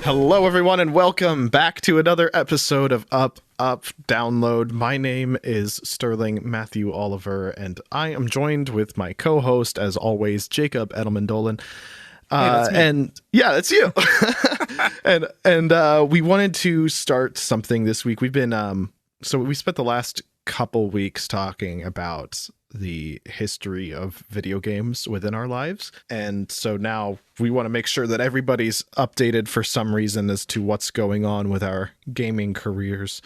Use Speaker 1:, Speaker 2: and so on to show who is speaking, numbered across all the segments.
Speaker 1: Hello, everyone, and welcome back to another episode of Up, Download. My name is Sterling Matthew Oliver, and I am joined with my co-host, as always, Jacob Edelman-Dolan.
Speaker 2: That's me.
Speaker 1: And yeah, that's you. and we wanted to start something this week. We've been so we spent the last couple weeks talking about the history of video games within our lives, and so now we want to make sure that everybody's updated for some reason as to what's going on with our gaming careers.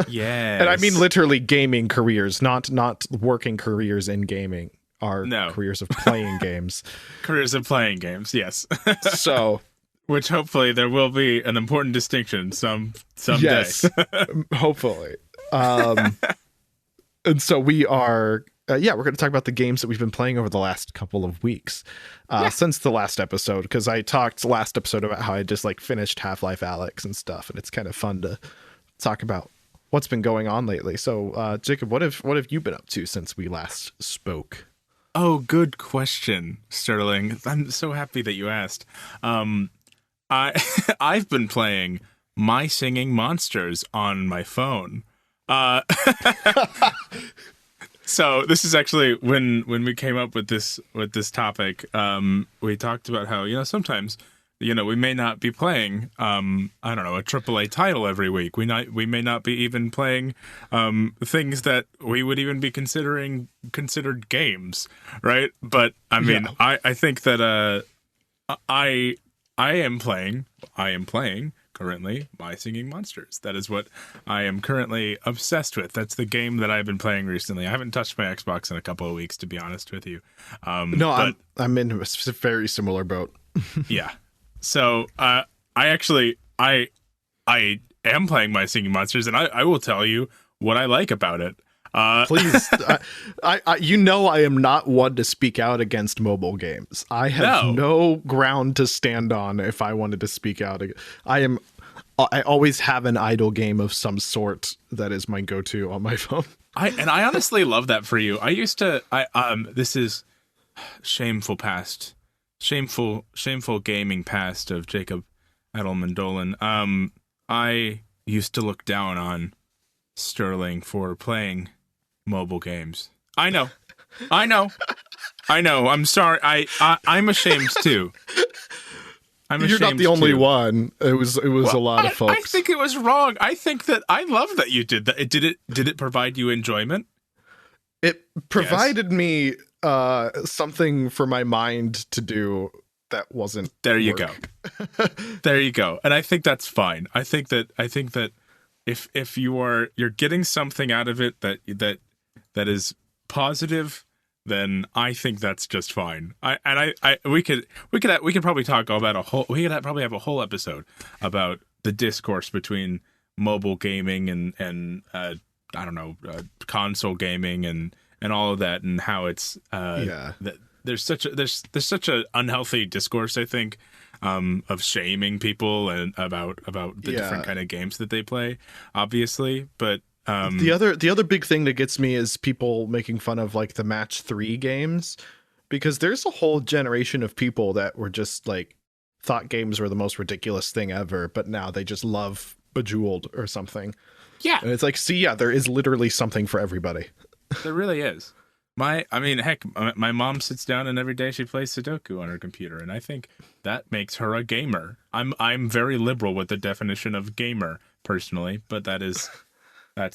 Speaker 2: Yes.
Speaker 1: And I mean literally gaming careers, not working careers in gaming. Our careers of playing games.
Speaker 2: Careers of playing games, yes.
Speaker 1: So,
Speaker 2: which hopefully there will be an important distinction someday.
Speaker 1: Yes, hopefully. And so we are, we're going to talk about the games that we've been playing over the last couple of weeks since the last episode, because I talked last episode about how I just finished Half-Life Alyx and stuff, and it's kind of fun to talk about what's been going on lately. So, Jacob, what have you been up to since we last spoke?
Speaker 2: Oh, good question, Sterling. I'm so happy that you asked. I've been playing My Singing Monsters on my phone. So this is actually when we came up with this topic. We talked about how sometimes we may not be playing a AAA title every week. We may not be even playing things that we would even be considered games, right? But I mean, yeah. I think that I am playing currently My Singing Monsters. That is what I am currently obsessed with. That's the game that I've been playing recently. I haven't touched my Xbox in a couple of weeks, to be honest with you.
Speaker 1: I'm in a very similar boat.
Speaker 2: Yeah. So I am playing My Singing Monsters, and I will tell you what I like about it.
Speaker 1: Please, I am not one to speak out against mobile games. I have no ground to stand on if I wanted to speak out. I always have an idle game of some sort that is my go-to on my phone.
Speaker 2: I honestly love that for you. This is shameful gaming past of Jacob Edelman-Dolan. I used to look down on Sterling for playing mobile games. I know. I'm sorry. I'm ashamed too.
Speaker 1: You're not the only one. It was a lot of folks.
Speaker 2: I think it was wrong. I think that I love that you did that. Did it provide you enjoyment?
Speaker 1: It provided me something for my mind to do that wasn't
Speaker 2: there you
Speaker 1: work.
Speaker 2: Go. There you go. And I think that's fine. I think that if you're getting something out of it that is positive, then I think that's just fine. We could probably talk about probably have a whole episode about the discourse between mobile gaming and console gaming and all of that, and how it's that there's such a unhealthy discourse, I think, of shaming people and about the different kind of games that they play, obviously. But
Speaker 1: the other big thing that gets me is people making fun of the match 3 games, because there's a whole generation of people that were just thought games were the most ridiculous thing ever, but now they just love Bejeweled or something.
Speaker 2: Yeah.
Speaker 1: And it's there is literally something for everybody.
Speaker 2: There really is. My mom sits down and every day she plays Sudoku on her computer, and I think that makes her a gamer. I'm very liberal with the definition of gamer personally, but that's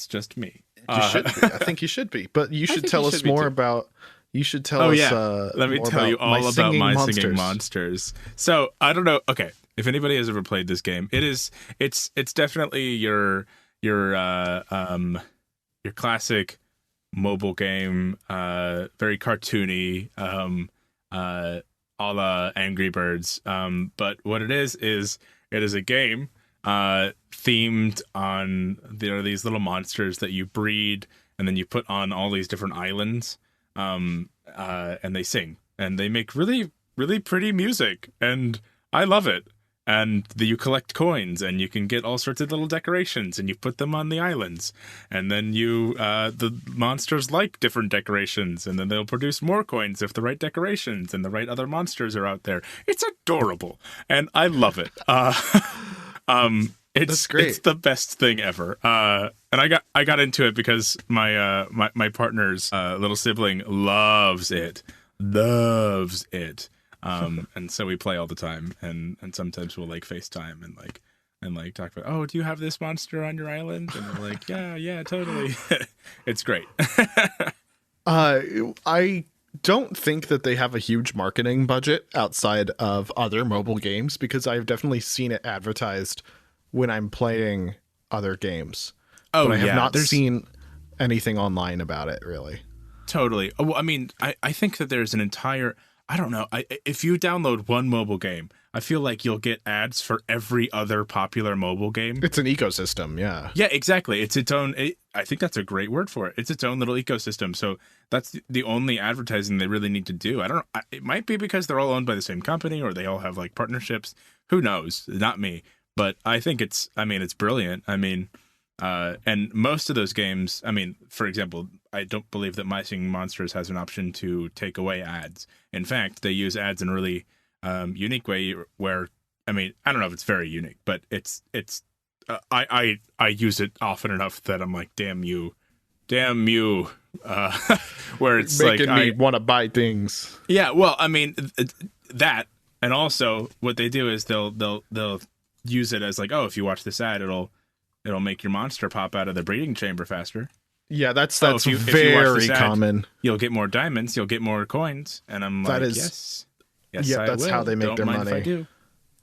Speaker 2: just me.
Speaker 1: You should be. I think you should be, but you should tell us more about. You should tell us.
Speaker 2: Let me tell you all about My Singing Monsters. So I don't know. Okay, if anybody has ever played this game, it's definitely your classic mobile game, very cartoony, a la Angry Birds. But what it is a game themed on these little monsters that you breed, and then you put on all these different islands, and they sing and they make really, really pretty music, and I love it. and you collect coins, and you can get all sorts of little decorations, and you put them on the islands, and then the monsters like different decorations, and then they'll produce more coins if the right decorations and the right other monsters are out there. It's adorable, and I love it. That's great. It's the best thing ever. And I got into it because my partner's little sibling loves it. And so we play all the time, and sometimes we'll like FaceTime and talk about, oh, do you have this monster on your island? And we're like, yeah, totally. It's great.
Speaker 1: I don't think that they have a huge marketing budget outside of other mobile games, because I've definitely seen it advertised when I'm playing other games.
Speaker 2: Oh,
Speaker 1: but I have not seen anything online about it, really.
Speaker 2: Totally. Well, I mean, I think that there's an entire... I don't know. If you download one mobile game, I feel like you'll get ads for every other popular mobile game.
Speaker 1: It's an ecosystem, yeah.
Speaker 2: Yeah, exactly. It's its own... I think that's a great word for it. It's its own little ecosystem. So that's the only advertising they really need to do. I don't know. It might be because they're all owned by the same company, or they all have like partnerships. Who knows? Not me. But I think it's brilliant. I mean, and most of those games, I mean, for example, I don't believe that My Singing Monsters has an option to take away ads. In fact, they use ads in a really unique way where, I mean, I don't know if it's very unique, but I use it often enough that I'm like, damn you, where it's
Speaker 1: making
Speaker 2: like
Speaker 1: me want to buy things.
Speaker 2: Yeah, well, I mean that, and also what they do is they'll use it as like, oh, if you watch this ad, it'll make your monster pop out of the breeding chamber faster.
Speaker 1: Yeah, that's very common.
Speaker 2: You'll get more diamonds, you'll get more coins, and I'm like, yes,
Speaker 1: yeah, that's how they make their money.
Speaker 2: If I do.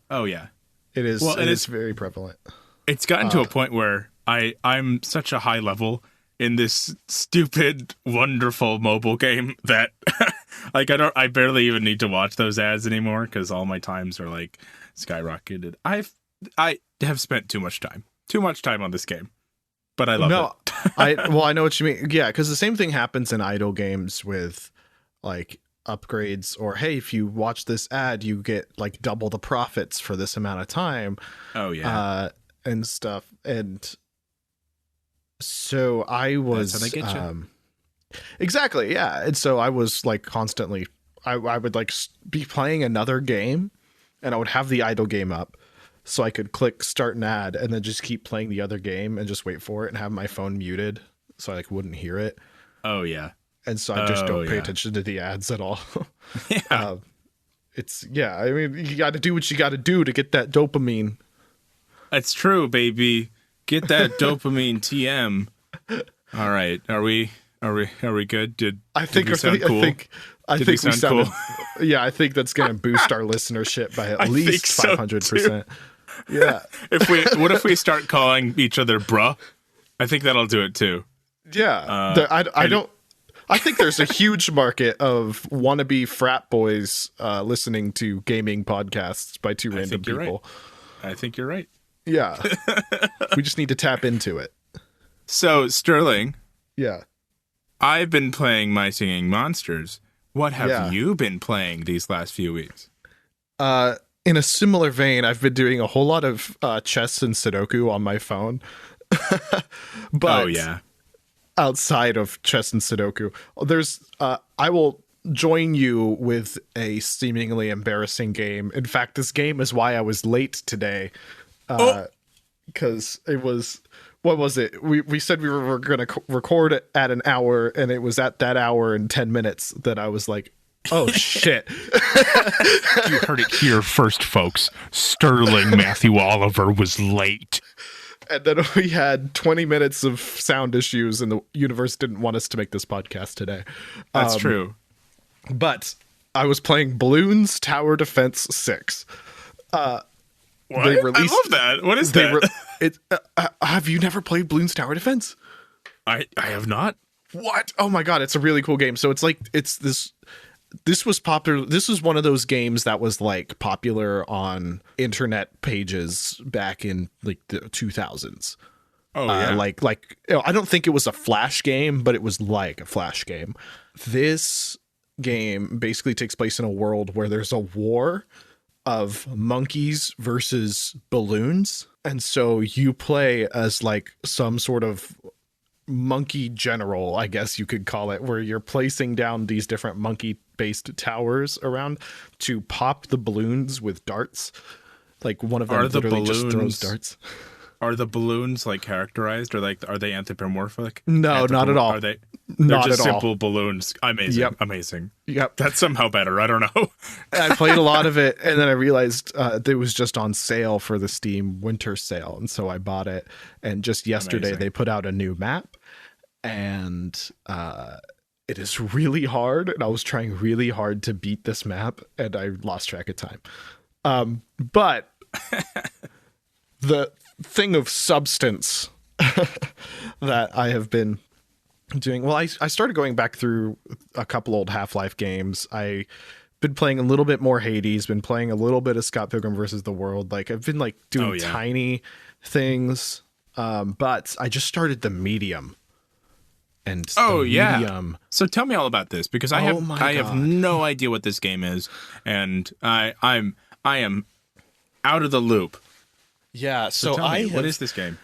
Speaker 2: Oh yeah,
Speaker 1: it is. Well, it is very prevalent.
Speaker 2: It's gotten to a point where I'm such a high level in this stupid, wonderful mobile game that like I barely even need to watch those ads anymore, because all my times are like skyrocketed. I have spent too much time on this game, but I love it.
Speaker 1: I know what you mean. Yeah, because the same thing happens in idle games with like upgrades, or hey, if you watch this ad, you get like double the profits for this amount of time.
Speaker 2: Oh yeah,
Speaker 1: and stuff. And so I was.
Speaker 2: That's how they get you.
Speaker 1: Exactly, yeah. And so I was like constantly. I would like be playing another game, and I would have the idle game up, so I could click start an ad and then just keep playing the other game and just wait for it, and have my phone muted so I like wouldn't hear it.
Speaker 2: Oh yeah.
Speaker 1: And so I just don't pay attention to the ads at all.
Speaker 2: Yeah.
Speaker 1: I mean, you got to do what you got to do to get that dopamine.
Speaker 2: That's true, baby. Get that dopamine TM. All right. Are we good? Did we sound cool?
Speaker 1: I think we sounded cool. Yeah, I think that's going to boost our listenership by at least 500%. Yeah.
Speaker 2: What if we start calling each other bruh? I think that'll do it too.
Speaker 1: Yeah. I think there's a huge market of wannabe frat boys listening to gaming podcasts by two random people.
Speaker 2: I think you're right.
Speaker 1: Yeah. We just need to tap into it.
Speaker 2: So, Sterling.
Speaker 1: Yeah.
Speaker 2: I've been playing My Singing Monsters. What have you been playing these last few weeks?
Speaker 1: In a similar vein, I've been doing a whole lot of chess and Sudoku on my phone. But
Speaker 2: oh, yeah.
Speaker 1: Outside of chess and Sudoku, I will join you with a seemingly embarrassing game. In fact, this game is why I was late today. Because it was, what was it? We said we were going to record it at an hour, and it was at that hour and 10 minutes that I was like, oh shit.
Speaker 2: You heard it here first, folks. Sterling Matthew Oliver was late.
Speaker 1: And then we had 20 minutes of sound issues, and the universe didn't want us to make this podcast today.
Speaker 2: That's true.
Speaker 1: But I was playing Bloons Tower Defense 6.
Speaker 2: What? I love that. What is that?
Speaker 1: Have you never played Bloons Tower Defense?
Speaker 2: I have not.
Speaker 1: What? Oh my god, it's a really cool game. So this was popular. This was one of those games that was like popular on internet pages back in like the 2000s.
Speaker 2: Oh yeah.
Speaker 1: I don't think it was a Flash game, but it was like a Flash game. This game basically takes place in a world where there's a war of monkeys versus balloons. And so you play as like some sort of monkey general, I guess you could call it, where you're placing down these different monkey based towers around to pop the balloons with darts. Like one of them literally just throws darts.
Speaker 2: Are the balloons like characterized, or like are they anthropomorphic?
Speaker 1: No, not at all.
Speaker 2: Are they?
Speaker 1: Not
Speaker 2: just
Speaker 1: at all.
Speaker 2: Simple balloons. Amazing.
Speaker 1: Yep.
Speaker 2: Amazing.
Speaker 1: Yep.
Speaker 2: That's somehow better. I don't know.
Speaker 1: I played a lot of it, and then I realized it was just on sale for the Steam winter sale, and so I bought it. And just yesterday, they put out a new map, and it is really hard. And I was trying really hard to beat this map, and I lost track of time. But the thing of substance that I have been doing, well, I started going back through a couple old Half-Life games. I've been playing a little bit more Hades, been playing a little bit of Scott Pilgrim versus the World. Like I've been like doing tiny things, but I just started the Medium. And Medium.
Speaker 2: So tell me all about this, because I have no idea what this game is, and I am out of the loop.
Speaker 1: Yeah, so
Speaker 2: what is this game?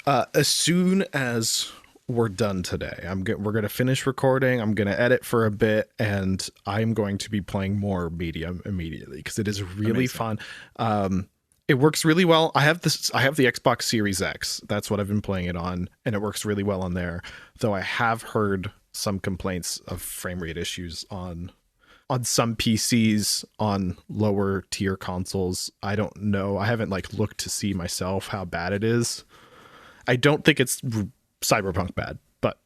Speaker 1: As soon as we're done today, we're going to finish recording. I'm going to edit for a bit, and I'm going to be playing more Medium immediately because it is really fun. It works really well. I have the Xbox Series X. That's what I've been playing it on, and it works really well on there. Though I have heard some complaints of frame rate issues on some PCs on lower tier consoles. I don't know. I haven't like looked to see myself how bad it is. I don't think it's Cyberpunk bad, but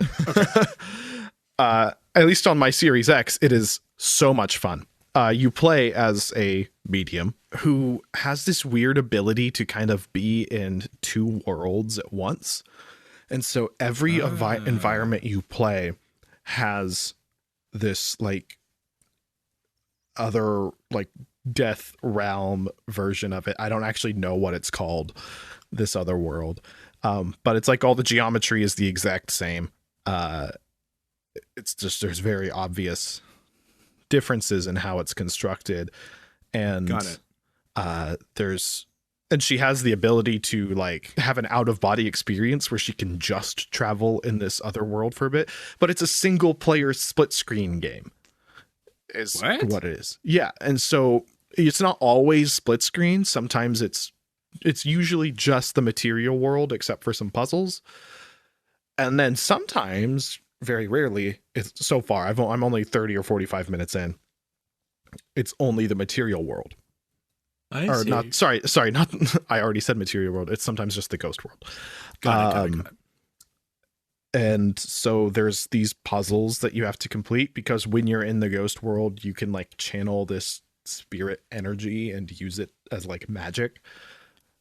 Speaker 1: at least on my Series X, it is so much fun. You play as a medium who has this weird ability to kind of be in two worlds at once. And so every environment you play has this like other like death realm version of it. I don't actually know what it's called, this other world. But it's like all the geometry is the exact same. It's just there's very obvious differences in how it's constructed. And
Speaker 2: got it.
Speaker 1: And she has the ability to like have an out of body experience where she can just travel in this other world for a bit, but it's a single player split screen game is what it is. Yeah. And so it's not always split screen. Sometimes it's usually just the material world, except for some puzzles. And then sometimes, very rarely, so far, I'm only 30 or 45 minutes in, it's only the material world.
Speaker 2: I see.
Speaker 1: Not, sorry, not, I already said material world. It's sometimes just the ghost world.
Speaker 2: Got it.
Speaker 1: And so there's these puzzles that you have to complete, because when you're in the ghost world, you can like channel this spirit energy and use it as like magic.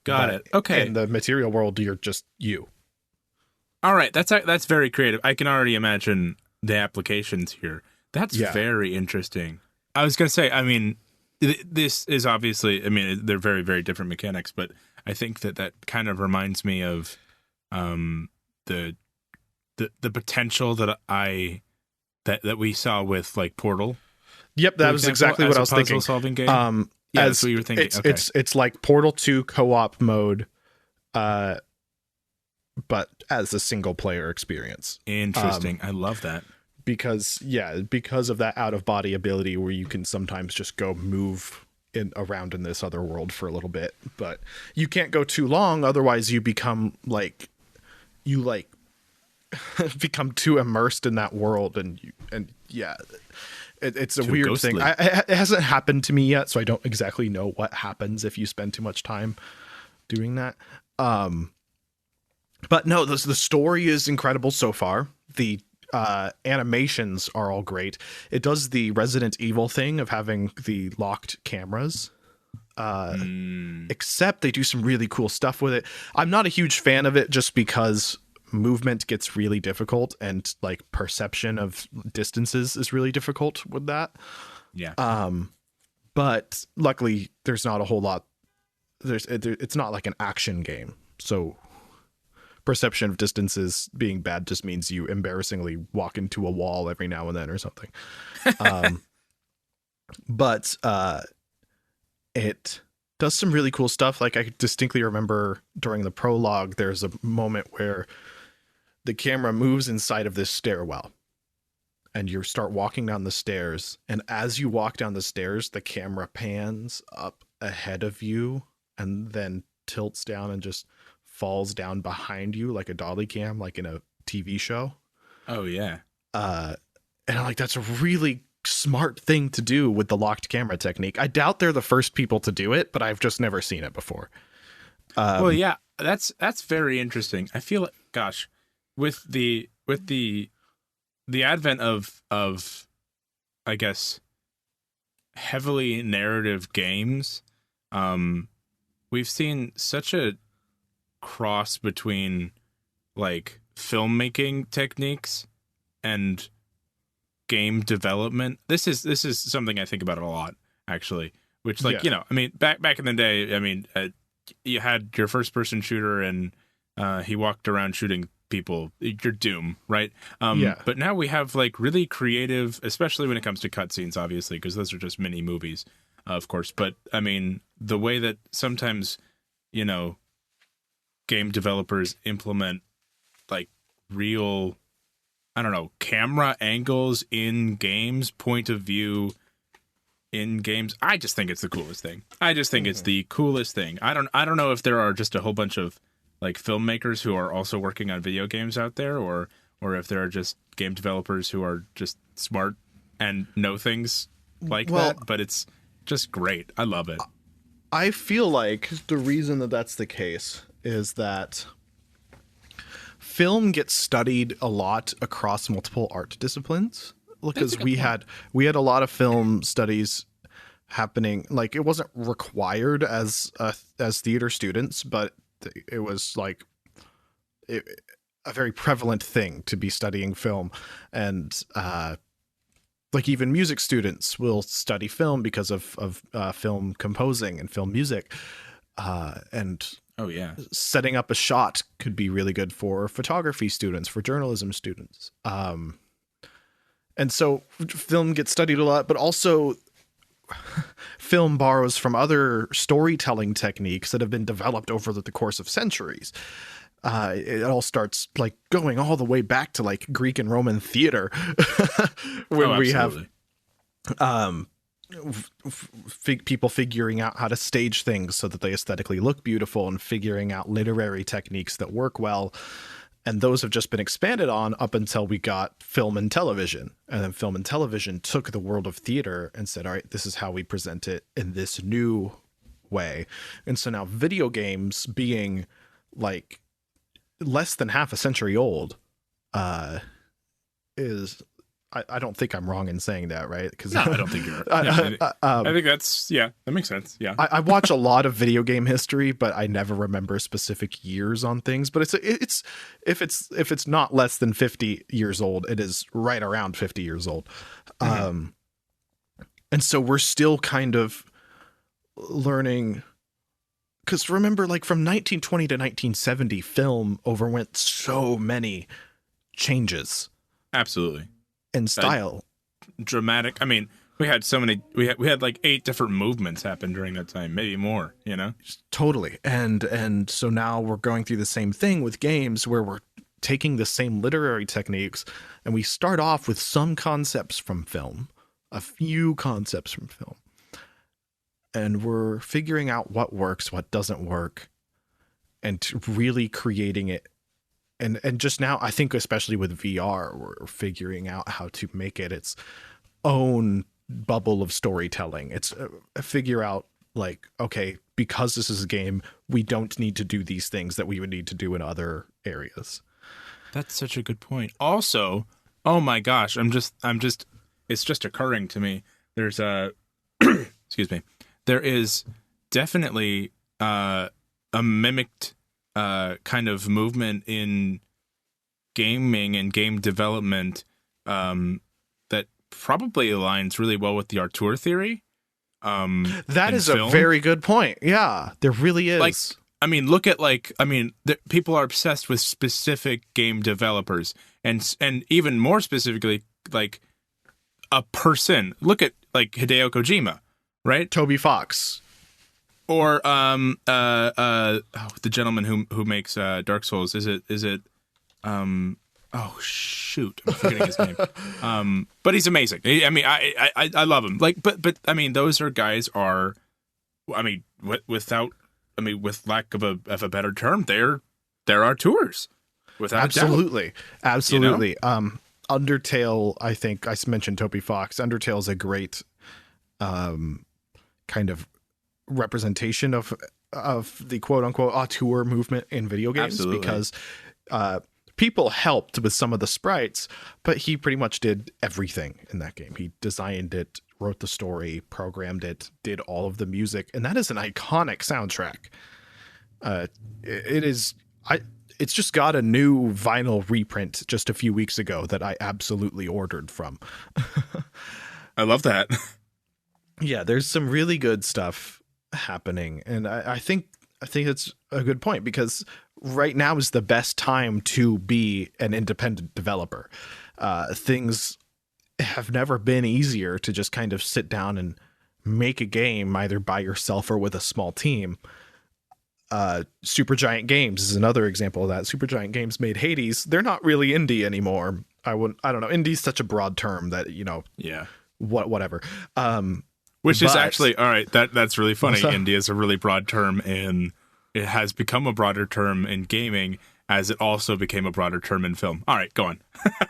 Speaker 2: Got it. Okay.
Speaker 1: In the material world, you're just you.
Speaker 2: All right. That's very creative. I can already imagine the applications here. That's very interesting. I was going to say, I mean, this is obviously, I mean, they're very, very different mechanics, but I think that kind of reminds me of the potential that we saw with like Portal.
Speaker 1: Yep, that was exactly what I was thinking.
Speaker 2: Solving game. Yeah, that's what you were thinking.
Speaker 1: It's like Portal 2 co-op mode, but as a single player experience.
Speaker 2: Interesting. I love that.
Speaker 1: Because of that out of body ability where you can sometimes just go move around in this other world for a little bit, but you can't go too long, otherwise you become become too immersed in that world, it's a too weird ghostly thing. It hasn't happened to me yet, so I don't exactly know what happens if you spend too much time doing that. But no, the story is incredible so far. The animations are all great. It does the Resident Evil thing of having the locked cameras, except they do some really cool stuff with it. I'm not a huge fan of it just because movement gets really difficult, and like perception of distances is really difficult with that. But luckily there's not a whole lot. It's not like an action game, so perception of distances being bad just means you embarrassingly walk into a wall every now and then or something. But it does some really cool stuff. Like I distinctly remember during the prologue, there's a moment where the camera moves inside of this stairwell and you start walking down the stairs. And as you walk down the stairs, the camera pans up ahead of you and then tilts down and just falls down behind you like a dolly cam, like in a TV show.
Speaker 2: Oh yeah.
Speaker 1: And I'm like, that's a really smart thing to do with the locked camera technique. I doubt they're the first people to do it, but I've just never seen it before.
Speaker 2: Well, yeah, that's very interesting. I feel like, gosh, with the advent of I guess heavily narrative games, we've seen such a cross between like filmmaking techniques and game development. This is something I think about a lot, actually. Which, like, you know, I mean, back in the day, I mean, you had your first person shooter, and he walked around shooting people. You're Doom, right? But now we have like really creative, especially when it comes to cutscenes, obviously, because those are just mini movies, of course. But I mean, the way that sometimes, you know, game developers implement like real, I don't know, camera angles in games, point of view in games. I just think it's the coolest thing. I just think it's the coolest thing. I don't know if there are just a whole bunch of like filmmakers who are also working on video games out there, or if there are just game developers who are just smart and know things like that. But it's just great. I love it.
Speaker 1: I feel like the reason that that's the case is that film gets studied a lot across multiple art disciplines, because we had a lot of film studies happening. Like, it wasn't required as theater students, but it was like a very prevalent thing to be studying film. And like even music students will study film because of film composing and film music. And
Speaker 2: oh yeah,
Speaker 1: setting up a shot could be really good for photography students, for journalism students. And so film gets studied a lot, but also film borrows from other storytelling techniques that have been developed over the course of centuries. It all starts like going all the way back to like Greek and Roman theater when we have people figuring out how to stage things so that they aesthetically look beautiful, and figuring out literary techniques that work well. And those have just been expanded on up until we got film and television. And then film and television took the world of theater and said, all right, this is how we present it in this new way. And so now video games, being like less than half a century old, is... I don't think I'm wrong in saying that, right? Because
Speaker 2: no, I don't think you're. I think that's that makes sense. Yeah,
Speaker 1: I watch a lot of video game history, but I never remember specific years on things. But it's if it's not less than 50 years old, it is right around 50 years old. And so we're still kind of learning. Because remember, like from 1920 to 1970, film overwent so many changes.
Speaker 2: Absolutely.
Speaker 1: In style.
Speaker 2: Dramatic. I mean, we had so many. We had like 8 different movements happen during that time, maybe more. You know,
Speaker 1: totally. And so now we're going through the same thing with games, where we're taking the same literary techniques, and we start off with some concepts from film, a few concepts from film, and we're figuring out what works, what doesn't work, and really creating it. And just now, I think especially with VR, we're figuring out how to make it its own bubble of storytelling. It's figure out like, okay, because this is a game, we don't need to do these things that we would need to do in other areas.
Speaker 2: That's such a good point. Also, oh my gosh, it's just occurring to me. There's excuse me. There is definitely a mimicked kind of movement in gaming and game development that probably aligns really well with the auteur theory.
Speaker 1: That is film. A very good point. Yeah, there really is.
Speaker 2: Like, I mean, look at people are obsessed with specific game developers, and even more specifically, like a person. Look at like Hideo Kojima, right?
Speaker 1: Toby Fox.
Speaker 2: the gentleman who makes Dark Souls, is it oh shoot, I'm forgetting his name. But he's amazing. I love him. Like, but I mean, those are guys are, I mean, with lack of a better term, they're auteurs. Without
Speaker 1: absolutely, absolutely.
Speaker 2: You know?
Speaker 1: Undertale, I think I mentioned Toby Fox. Undertale is a great kind of representation of the quote unquote auteur movement in video games. Absolutely. Because people helped with some of the sprites, but he pretty much did everything in that game. He designed it, wrote the story, programmed it, did all of the music, and that is an iconic soundtrack. It's just got a new vinyl reprint just a few weeks ago that I absolutely ordered from.
Speaker 2: I love that.
Speaker 1: Yeah, there's some really good stuff happening, and I think it's a good point, because right now is the best time to be an independent developer. Things have never been easier to just kind of sit down and make a game either by yourself or with a small team. Supergiant Games is another example of that. Supergiant Games made Hades. They're not really indie anymore. I don't know. Indie's such a broad term that,
Speaker 2: yeah,
Speaker 1: whatever.
Speaker 2: Which is actually, all right, that's really funny. Indie is a really broad term, and it has become a broader term in gaming as it also became a broader term in film. All right, go on.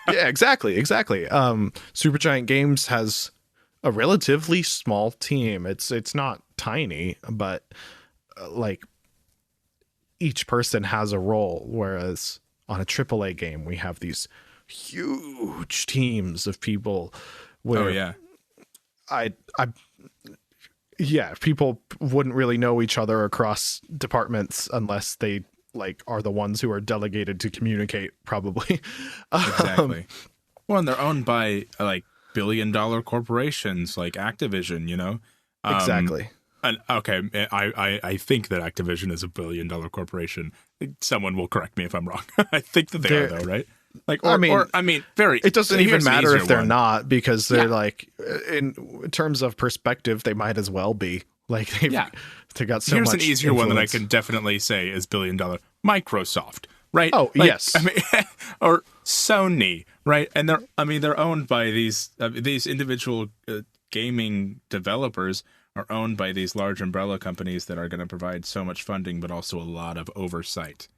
Speaker 1: Yeah, exactly. Supergiant Games has a relatively small team. It's not tiny, but like each person has a role, whereas on a AAA game we have these huge teams of people where people wouldn't really know each other across departments unless they like are the ones who are delegated to communicate, probably.
Speaker 2: Exactly. Well, and they're owned by like billion-dollar corporations like Activision,
Speaker 1: Exactly.
Speaker 2: And okay, I think that Activision is a billion-dollar corporation. Someone will correct me if I'm wrong. I think that they are, though, right? Like, very.
Speaker 1: It doesn't even matter if they're not, because they're like, in terms of perspective, they might as well be. Like, they got so much.
Speaker 2: Here's an easier one that I can definitely say is billion-dollar. Microsoft, right?
Speaker 1: Oh, like, yes.
Speaker 2: Or Sony, right? And they're owned by these individual gaming developers. Are owned by these large umbrella companies that are going to provide so much funding, but also a lot of oversight,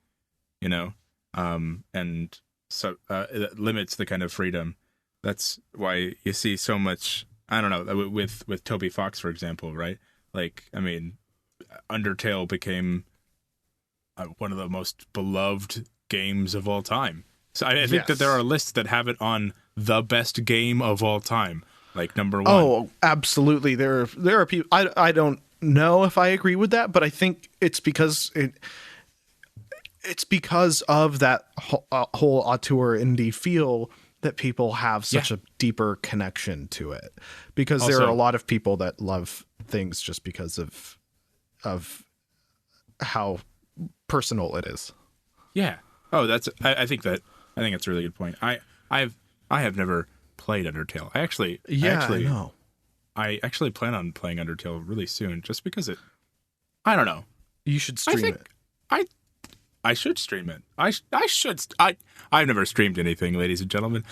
Speaker 2: and so it limits the kind of freedom. That's why you see so much. I don't know, with Toby Fox, for example, right? Like, I mean, Undertale became one of the most beloved games of all time. So I think that there are lists that have it on the best game of all time. Like number one.
Speaker 1: Oh, absolutely. There are people. I don't know if I agree with that, but I think it's because it's because of that whole auteur indie feel that people have such a deeper connection to it. Because also, there are a lot of people that love things just because of how personal it is.
Speaker 2: Yeah. Oh, I think that's a really good point. I have never played Undertale. I know. I actually plan on playing Undertale really soon, just because I don't know.
Speaker 1: You should stream it.
Speaker 2: I should stream it. I've never streamed anything, ladies and gentlemen.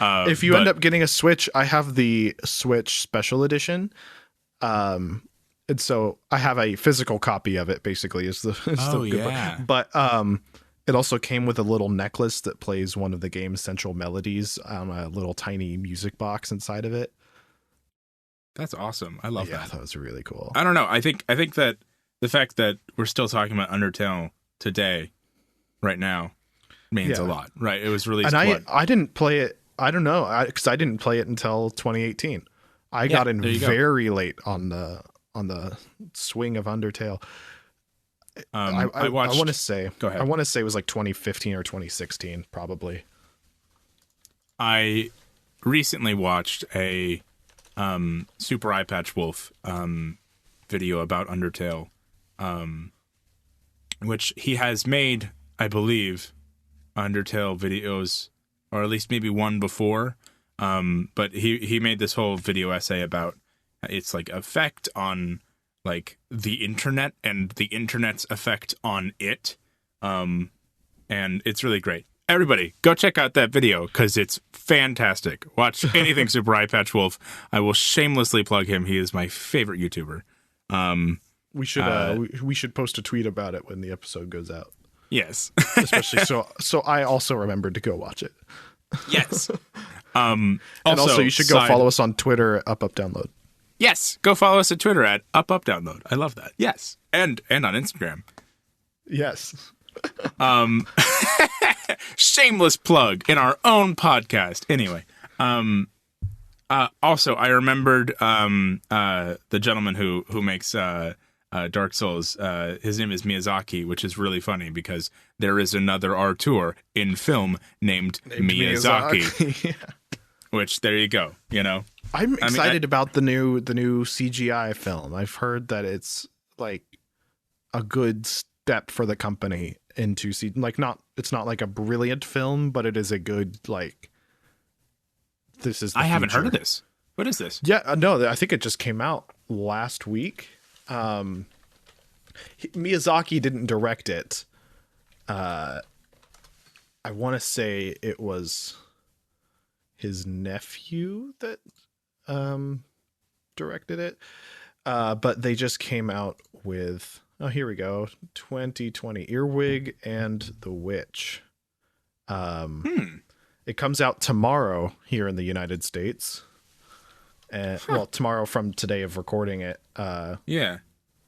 Speaker 1: If you end up getting a Switch, I have the Switch Special Edition. And so I have a physical copy of it, basically. Is the good part. But it also came with a little necklace that plays one of the game's central melodies on a little tiny music box inside of it.
Speaker 2: That's awesome. I love that.
Speaker 1: That was really cool.
Speaker 2: I don't know. I think that the fact that we're still talking about Undertale today, right now, means a lot. Right? It was released.
Speaker 1: And I didn't play it. I don't know, because I didn't play it until 2018. I got in very late on the swing of Undertale. I want to say. Go ahead. I want to say it was like 2015 or 2016, probably.
Speaker 2: I recently watched a Super Eye Patch Wolf video about Undertale, which he has made, I believe, Undertale videos, or at least maybe one before. But he made this whole video essay about its like effect on like the internet and the internet's effect on it. And it's really great. Everybody, go check out that video because it's fantastic. Watch anything Super Eye Patch Wolf. I will shamelessly plug him. He is my favorite YouTuber.
Speaker 1: We should post a tweet about it when the episode goes out.
Speaker 2: Yes,
Speaker 1: especially so I also remembered to go watch it.
Speaker 2: Yes.
Speaker 1: Also, you should go follow us on Twitter at Up Download.
Speaker 2: Yes, go follow us at Twitter at Up Download. I love that. Yes, and on Instagram.
Speaker 1: Yes.
Speaker 2: Shameless plug in our own podcast. Anyway, also I remembered the gentleman who makes Dark Souls. His name is Miyazaki, which is really funny because there is another auteur in film named Miyazaki. Yeah. Which there you go. You know,
Speaker 1: I'm excited about the new CGI film. I've heard that it's like a good step for the company into it's not like a brilliant film, but it is a good this is the
Speaker 2: I haven't
Speaker 1: future.
Speaker 2: heard of this. What is this?
Speaker 1: Yeah, no, I think it just came out last week. Miyazaki didn't direct it. I want to say it was his nephew that directed it. But they just came out with, oh, here we go, 2020 Earwig and the Witch. It comes out tomorrow here in the United States. Well, tomorrow from today of recording it.
Speaker 2: Yeah.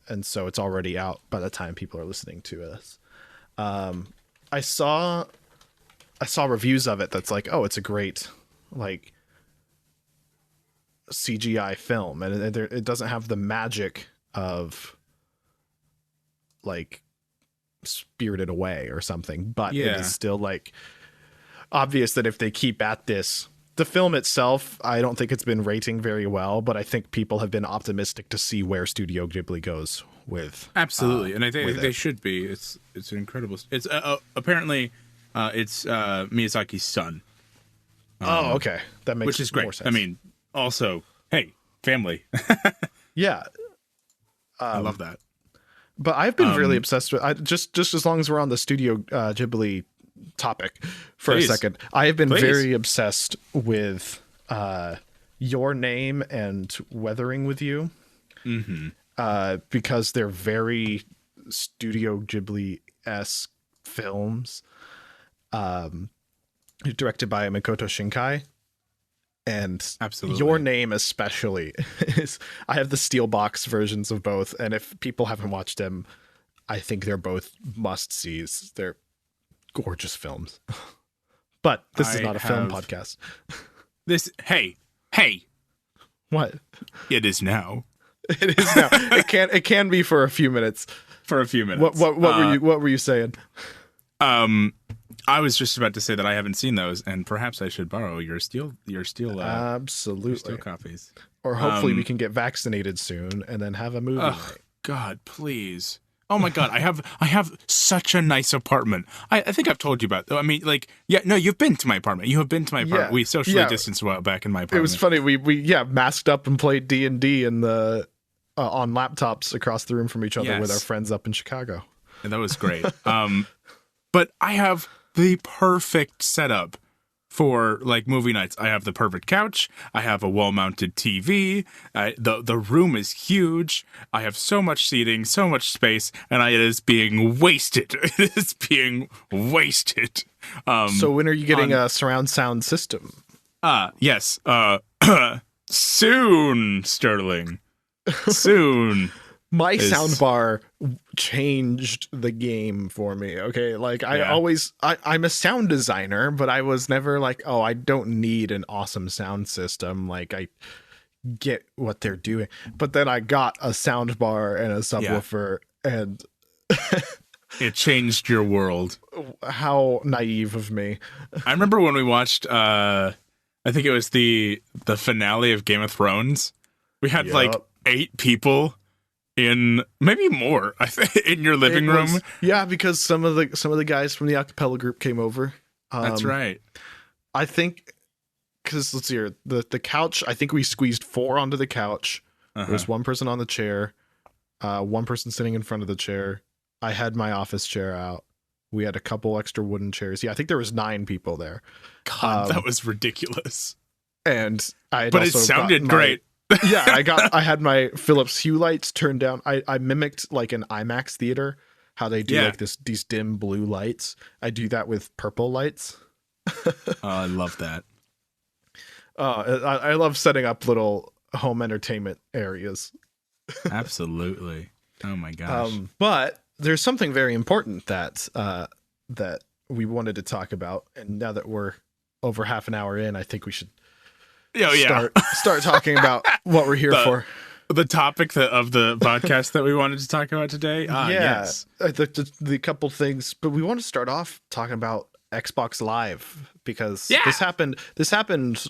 Speaker 1: And so it's already out by the time people are listening to this. I saw reviews of it that's like, oh, it's a great CGI film, and it doesn't have the magic of Spirited Away or something, but it is still obvious that if they keep at this, the film itself, I don't think it's been rating very well, but I think people have been optimistic to see where Studio Ghibli goes with.
Speaker 2: Absolutely, and I think they should be. It's incredible. It's apparently it's Miyazaki's son.
Speaker 1: Oh, okay, that makes
Speaker 2: which is great.
Speaker 1: More sense.
Speaker 2: I mean, also, hey, family.
Speaker 1: Yeah,
Speaker 2: I love that.
Speaker 1: But I've been really obsessed with just as long as we're on the Studio Ghibli topic for a second. I have been very obsessed with Your Name and Weathering with You, because they're very Studio Ghibli-esque films, directed by Makoto Shinkai. And
Speaker 2: absolutely,
Speaker 1: Your Name especially is. I have the Steelbox versions of both, and if people haven't watched them, I think they're both must-sees. They're gorgeous films. But this is not a film podcast.
Speaker 2: Hey,
Speaker 1: what?
Speaker 2: It is now.
Speaker 1: It is now. It can be for a few minutes.
Speaker 2: For a few minutes.
Speaker 1: What were you saying?
Speaker 2: I was just about to say that I haven't seen those, and perhaps I should borrow your steel
Speaker 1: absolutely
Speaker 2: steel copies.
Speaker 1: Or hopefully we can get vaccinated soon and then have a movie night.
Speaker 2: God, please. Oh my God, I have such a nice apartment. I think I've told you about. I mean, you've been to my apartment. You have been to my apartment. Yeah, we socially distanced a while back in my apartment.
Speaker 1: It was funny. We masked up and played D&D in the on laptops across the room from each other with our friends up in Chicago.
Speaker 2: And that was great. But I have the perfect setup for movie nights. I have the perfect couch. I have a wall-mounted TV. The room is huge. I have so much seating, so much space, and it is being wasted. It is being wasted.
Speaker 1: So when are you getting a surround sound system?
Speaker 2: Yes. Soon, Sterling. Soon.
Speaker 1: My soundbar changed the game for me. Okay. I'm a sound designer, but I was never I don't need an awesome sound system. I get what they're doing. But then I got a soundbar and a subwoofer and
Speaker 2: it changed your world.
Speaker 1: How naive of me.
Speaker 2: I remember when we watched, I think it was the finale of Game of Thrones. We had 8 people in, maybe more, I think, in your living room.
Speaker 1: Yeah, because some of the guys from the acapella group came over.
Speaker 2: That's right.
Speaker 1: I think because let's see here, the couch. I think we squeezed 4 onto the couch. There was 1 person on the chair. one person sitting in front of the chair. I had my office chair out. We had a couple extra wooden chairs. Yeah, I think there was 9 people there.
Speaker 2: God, that was ridiculous.
Speaker 1: And
Speaker 2: but it sounded great.
Speaker 1: Yeah, I had my Philips Hue lights turned down. I mimicked like an IMAX theater, how they do like these dim blue lights. I do that with purple lights.
Speaker 2: Oh, I love that.
Speaker 1: I love setting up little home entertainment areas.
Speaker 2: Absolutely. Oh my gosh.
Speaker 1: But there's something very important that we wanted to talk about, and now that we're over half an hour in, I think we should start talking about what we're here for.
Speaker 2: The topic of the podcast that we wanted to talk about today. Yes.
Speaker 1: The couple things, but we want to start off talking about Xbox Live because this happened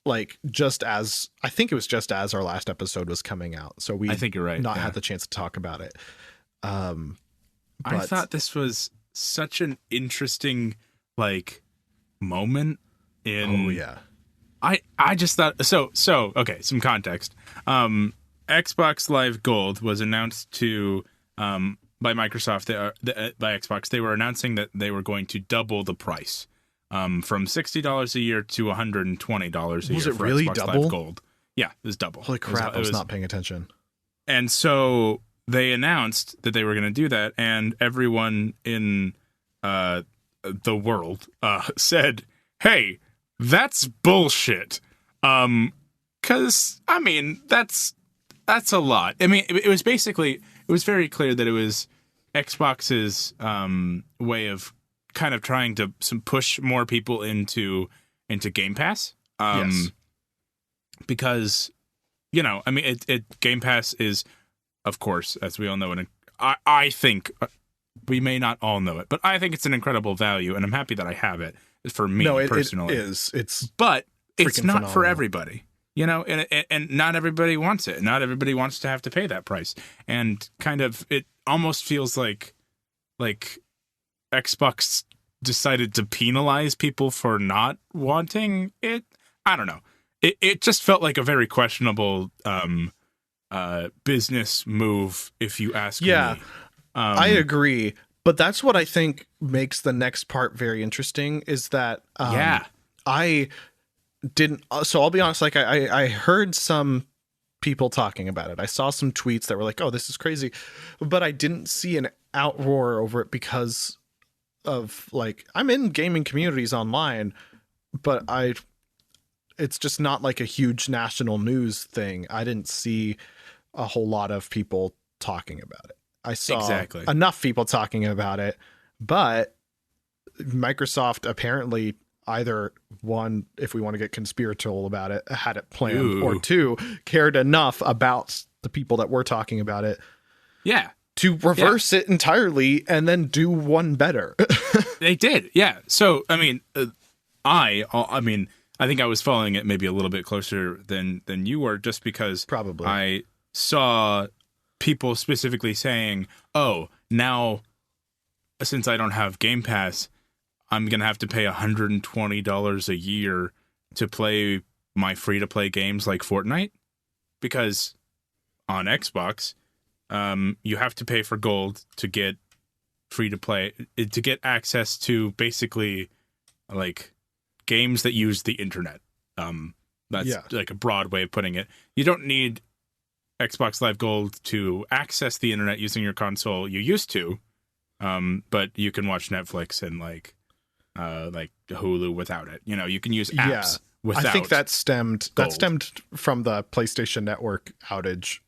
Speaker 1: like just as I think it was just as our last episode was coming out. So I
Speaker 2: think you're right.
Speaker 1: Not had the chance to talk about it.
Speaker 2: I thought this was such an interesting like moment in I just thought so okay, some context. Xbox Live Gold was announced to by Microsoft by Xbox. They were announcing that they were going to double the price from $60 a year to $120 a year.
Speaker 1: Was it
Speaker 2: for
Speaker 1: really
Speaker 2: Xbox
Speaker 1: double?
Speaker 2: Live Gold. Yeah, it was double.
Speaker 1: Holy crap, I was not paying attention.
Speaker 2: And so they announced that they were going to do that, and everyone in the world said, "Hey, that's bullshit." Because I mean, that's a lot. I mean, it was very clear that it was Xbox's way of kind of trying to push more people into Game Pass.
Speaker 1: Yes.
Speaker 2: Because, you know, I mean, Game Pass is, of course, as we all know, and I think we may not all know it, but I think it's an incredible value, and I'm happy that I have it for me personally.
Speaker 1: It is.
Speaker 2: But it's not
Speaker 1: phenomenal
Speaker 2: for everybody. You know, and not everybody wants it. Not everybody wants to have to pay that price. And kind of, it almost feels like Xbox decided to penalize people for not wanting it. I don't know. It just felt like a very questionable business move, if you ask me.
Speaker 1: I agree. But that's what I think makes the next part very interesting is that I didn't. So I'll be honest, like I heard some people talking about it. I saw some tweets that were like, "Oh, this is crazy," but I didn't see an outroar over it because of like I'm in gaming communities online, but it's just not like a huge national news thing. I didn't see a whole lot of people talking about it. I saw enough people talking about it, but Microsoft apparently either one, if we want to get conspiratorial about it, had it planned, or two, cared enough about the people that were talking about it.
Speaker 2: Yeah.
Speaker 1: To reverse it entirely and then do one better.
Speaker 2: They did. Yeah. So, I mean, I think I was following it maybe a little bit closer than you were, just because
Speaker 1: probably
Speaker 2: I saw people specifically saying, "Oh, now since I don't have Game Pass, I'm going to have to pay $120 a year to play my free-to-play games like Fortnite." Because on Xbox, you have to pay for gold to get free-to-play, to get access to basically like games that use the internet. That's like a broad way of putting it. You don't need Xbox Live Gold to access the internet using your console. You used to, but you can watch Netflix and like Hulu without it. You know, you can use apps without.
Speaker 1: I think that stemmed
Speaker 2: gold.
Speaker 1: from the PlayStation Network outage.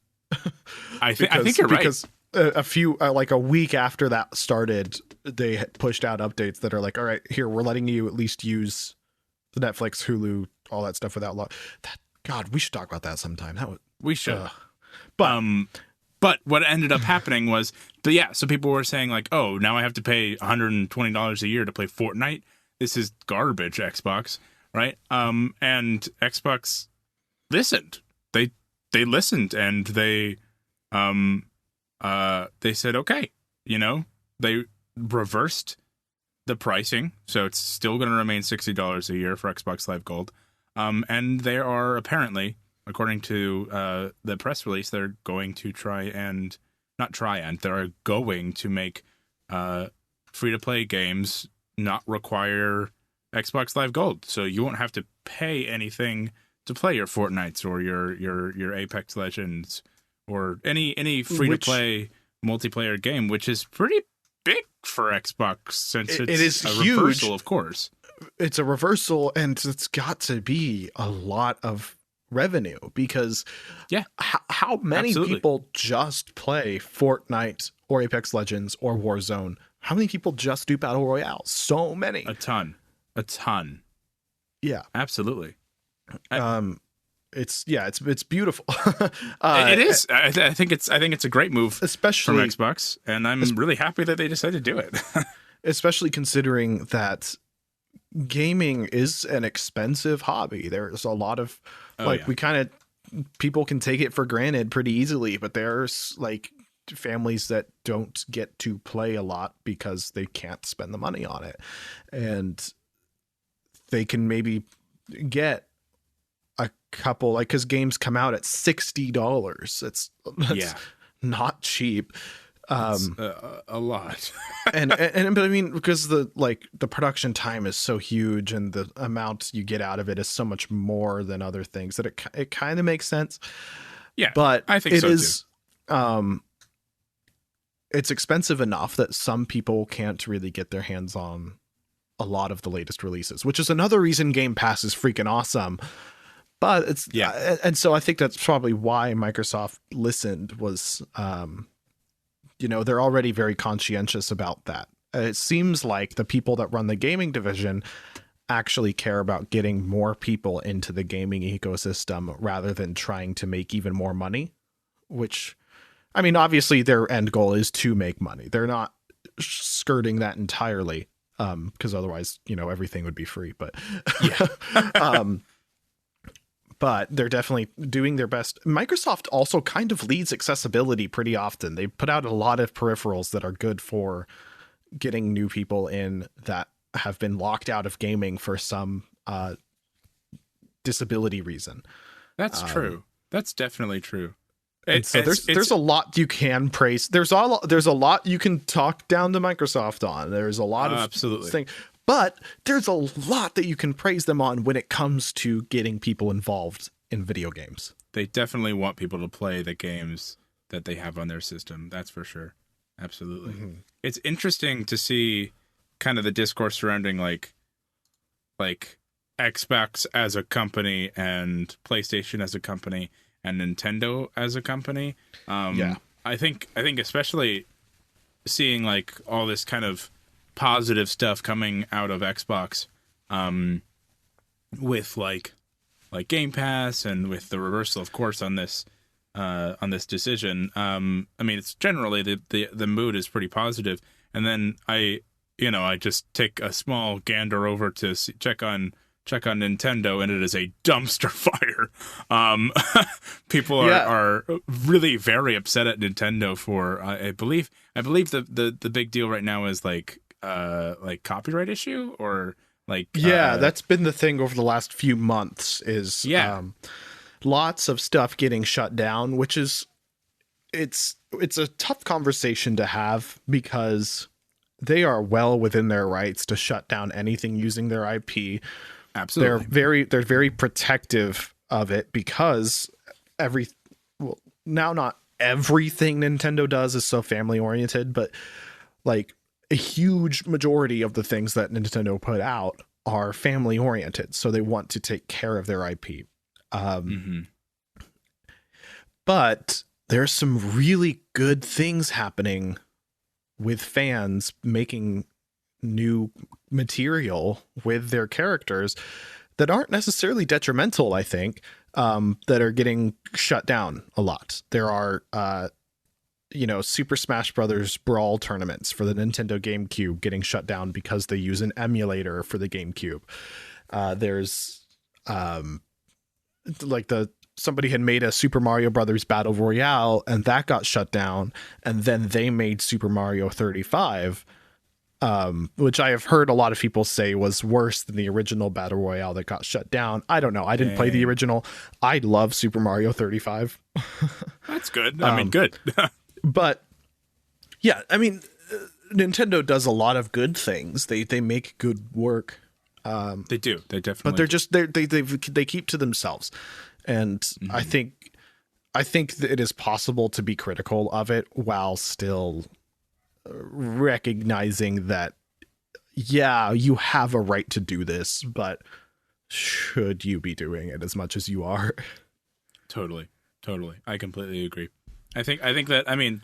Speaker 2: I think you're right.
Speaker 1: Because a few like a week after that started, they had pushed out updates that are like, all right, here, we're letting you at least use the Netflix, Hulu, all that stuff without God, we should talk about that sometime.
Speaker 2: We should. But what ended up happening was, so people were saying like, "Oh, now I have to pay $120 a year to play Fortnite. This is garbage, Xbox." Right? And Xbox listened. They listened, and they said, "Okay," you know, they reversed the pricing, so it's still going to remain $60 a year for Xbox Live Gold. And they are apparently according to the press release, they're going to they're going to make free-to-play games not require Xbox Live Gold. So you won't have to pay anything to play your Fortnites or your Apex Legends or any free-to-play multiplayer game, which is pretty big for Xbox since
Speaker 1: it is
Speaker 2: a
Speaker 1: huge.
Speaker 2: reversal, of course.
Speaker 1: It's a reversal, and it's got to be a lot of revenue because how many people just play Fortnite or Apex Legends or Warzone? How many people just do Battle Royale? So many.
Speaker 2: A ton.
Speaker 1: Yeah.
Speaker 2: Absolutely.
Speaker 1: It's beautiful.
Speaker 2: It is. I think it's a great move,
Speaker 1: especially
Speaker 2: from Xbox, and I'm really happy that they decided to do it.
Speaker 1: Especially considering that gaming is an expensive hobby. There's a lot of people can take it for granted pretty easily, but there's like families that don't get to play a lot because they can't spend the money on it, and they can maybe get a couple, like, because games come out at $60. That's not cheap.
Speaker 2: A lot.
Speaker 1: but I mean, because the production time is so huge and the amount you get out of it is so much more than other things that it kind of makes sense.
Speaker 2: Yeah,
Speaker 1: but
Speaker 2: I think
Speaker 1: it
Speaker 2: so
Speaker 1: is
Speaker 2: too.
Speaker 1: It's expensive enough that some people can't really get their hands on a lot of the latest releases, which is another reason Game Pass is freaking awesome. But it's and so I think that's probably why Microsoft listened was they're already very conscientious about that. It seems like the people that run the gaming division actually care about getting more people into the gaming ecosystem rather than trying to make even more money, which, I mean, obviously their end goal is to make money. They're not skirting that entirely, because otherwise, everything would be free. But but they're definitely doing their best. Microsoft also kind of leads accessibility pretty often. They put out a lot of peripherals that are good for getting new people in that have been locked out of gaming for some disability reason.
Speaker 2: That's true. That's definitely true.
Speaker 1: So there's a lot you can praise. There's a lot you can talk down to Microsoft on. There's a lot of things. But there's a lot that you can praise them on when it comes to getting people involved in video games.
Speaker 2: They definitely want people to play the games that they have on their system. That's for sure. Absolutely. Mm-hmm. It's interesting to see kind of the discourse surrounding like Xbox as a company and PlayStation as a company and Nintendo as a company. I think especially seeing like all this kind of positive stuff coming out of Xbox, with like Game Pass and with the reversal, of course, on this decision. I mean, it's generally the mood is pretty positive, and then I just take a small gander over to check on Nintendo, and it is a dumpster fire. People are really very upset at Nintendo for I believe the big deal right now is like copyright issue or
Speaker 1: that's been the thing over the last few months is lots of stuff getting shut down, which is it's a tough conversation to have because they are well within their rights to shut down anything using their IP.
Speaker 2: Absolutely.
Speaker 1: They're very protective of it because not everything Nintendo does is so family oriented, but like a huge majority of the things that Nintendo put out are family oriented. So they want to take care of their IP. But there's some really good things happening with fans making new material with their characters that aren't necessarily detrimental, I think, that are getting shut down a lot. There are, Super Smash Brothers Brawl tournaments for the Nintendo GameCube getting shut down because they use an emulator for the GameCube. There's somebody had made a Super Mario Brothers Battle Royale and that got shut down, and then they made Super Mario 35 which I have heard a lot of people say was worse than the original Battle Royale that got shut down. I don't know. I didn't play the original. I love Super Mario 35.
Speaker 2: That's good. I mean, good.
Speaker 1: But yeah, I mean, Nintendo does a lot of good things. They make good work.
Speaker 2: They do. They definitely.
Speaker 1: But they're just they keep to themselves, and I think that it is possible to be critical of it while still recognizing that, yeah, you have a right to do this, but should you be doing it as much as you are?
Speaker 2: Totally. I completely agree. I think that, I mean,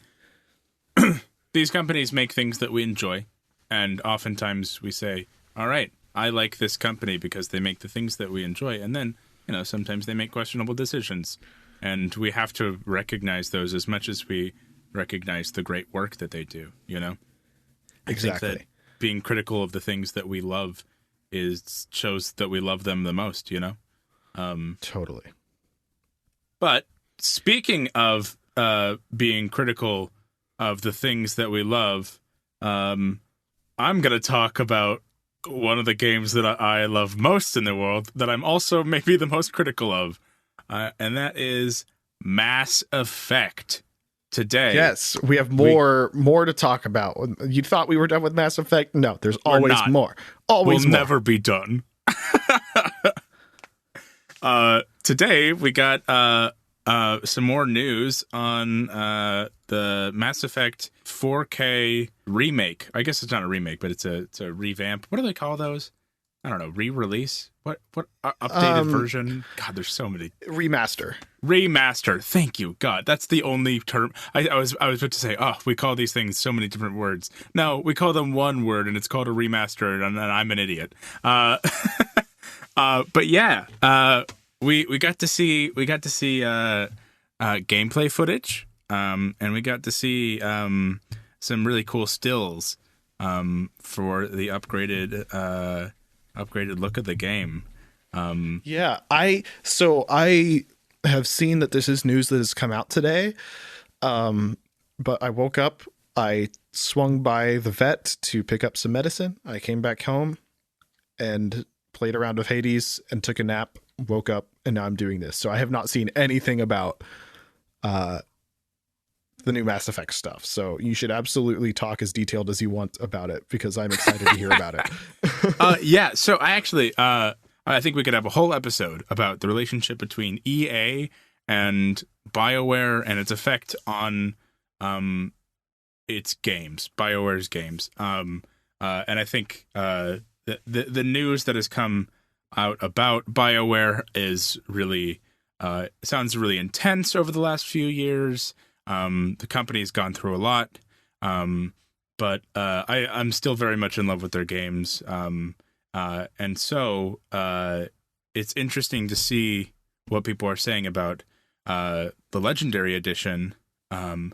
Speaker 2: these companies make things that we enjoy, and oftentimes we say, all right, I like this company because they make the things that we enjoy, and then, sometimes they make questionable decisions, and we have to recognize those as much as we recognize the great work that they do, I think that being critical of the things that we love shows that we love them the most,
Speaker 1: Totally.
Speaker 2: But speaking of being critical of the things that we love, I'm going to talk about one of the games that I love most in the world that I'm also maybe the most critical of, and that is Mass Effect. Today,
Speaker 1: yes, we have more to talk about. You thought we were done with Mass Effect? No, there's always more. Always
Speaker 2: we'll
Speaker 1: more.
Speaker 2: Never be done. Today we got some more news on the Mass Effect 4K remake. I guess it's not a remake, but it's a revamp. What do they call those? I don't know. Re-release? What updated version? God, there's so many.
Speaker 1: Remaster.
Speaker 2: Thank you. God, that's the only term. I was about to say, we call these things so many different words. No, we call them one word, and it's called a remaster, and I'm an idiot. But yeah, we got to see gameplay footage, and we got to see some really cool stills for the upgraded look of the game.
Speaker 1: Yeah, I have seen that this is news that has come out today. But I woke up, I swung by the vet to pick up some medicine. I came back home and played a round of Hades and took a nap, woke up, and now I'm doing this. So I have not seen anything about the new Mass Effect stuff. So you should absolutely talk as detailed as you want about it, because I'm excited to hear about it.
Speaker 2: Yeah, so I actually I think we could have a whole episode about the relationship between EA and BioWare and its effect on its games, BioWare's games. And I think the news that has come out about BioWare is really sounds really intense over the last few years. The company's gone through a lot, but I'm still very much in love with their games. And so it's interesting to see what people are saying about the Legendary Edition and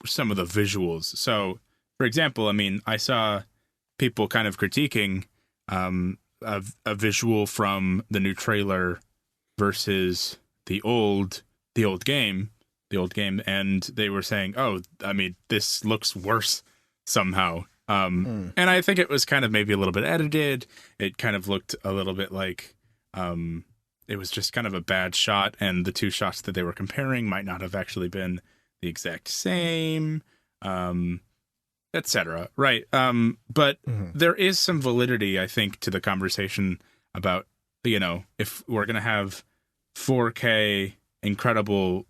Speaker 2: some of the visuals. So, for example, I mean, I saw people kind of critiquing a visual from the new trailer versus the old game, and they were saying, "Oh, I mean, this looks worse somehow." And I think it was kind of maybe a little bit edited. It kind of looked a little bit like it was just kind of a bad shot, and the two shots that they were comparing might not have actually been the exact same, etc. Right? But there is some validity, I think, to the conversation about, if we're gonna have 4K incredible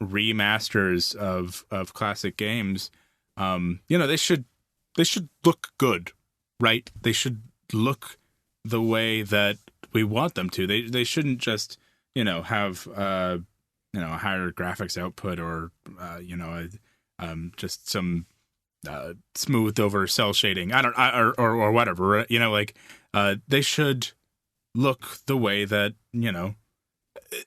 Speaker 2: remasters of classic games, they should look good, right? They should look the way that we want them to. They shouldn't just, have a higher graphics output or just some smoothed over cell shading. Or whatever. They should look the way that,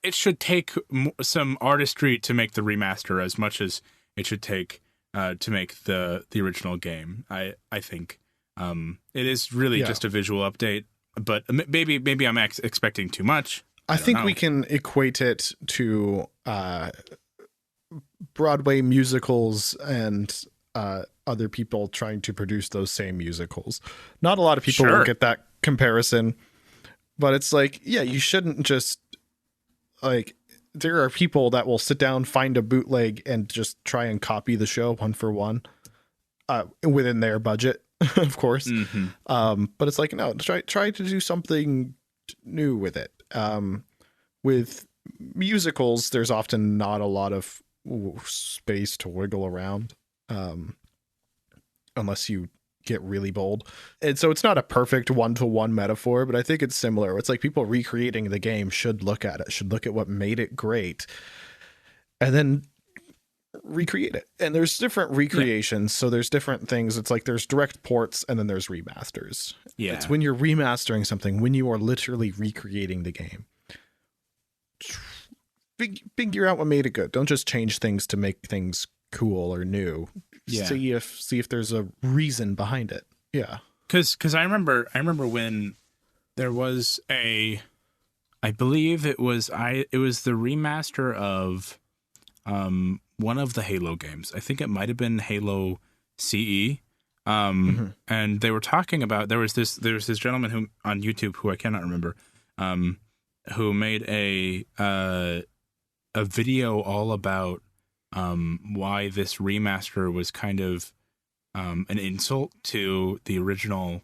Speaker 2: it should take some artistry to make the remaster as much as it should take to make the original game. I think it is really just a visual update, but maybe I'm expecting too much.
Speaker 1: I think we can equate it to Broadway musicals and other people trying to produce those same musicals. Not a lot of people will get that comparison, but it's like, yeah, you shouldn't just like, there are people that will sit down, find a bootleg and just try and copy the show one for one, within their budget, of course. But it's like, no, try to do something new with it. With musicals, there's often not a lot of space to wiggle around, unless you get really bold. And so it's not a perfect one-to-one metaphor, but I think it's similar. It's like people recreating the game should look at it, should look at what made it great, and then recreate it. And there's different recreations, so there's different things. It's like there's direct ports and then there's remasters. Yeah, it's when you're remastering something, when you are literally recreating the game. Figure out what made it good. Don't just change things to make things cool or new. Yeah. See if there's a reason behind it. Yeah.
Speaker 2: Because I remember when there was I believe it was the remaster of one of the Halo games. I think it might have been Halo CE. And they were talking about, there was this gentleman who on YouTube who I cannot remember, who made a video all about why this remaster was kind of an insult to the original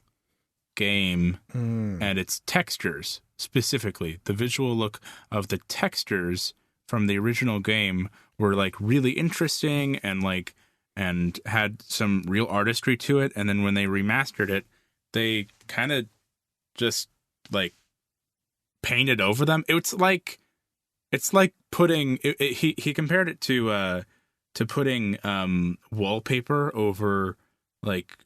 Speaker 2: game and its textures, specifically the visual look of the textures from the original game were like really interesting and had some real artistry to it. And then when they remastered it, they kind of just like painted over them. It's like putting he compared it to putting wallpaper over like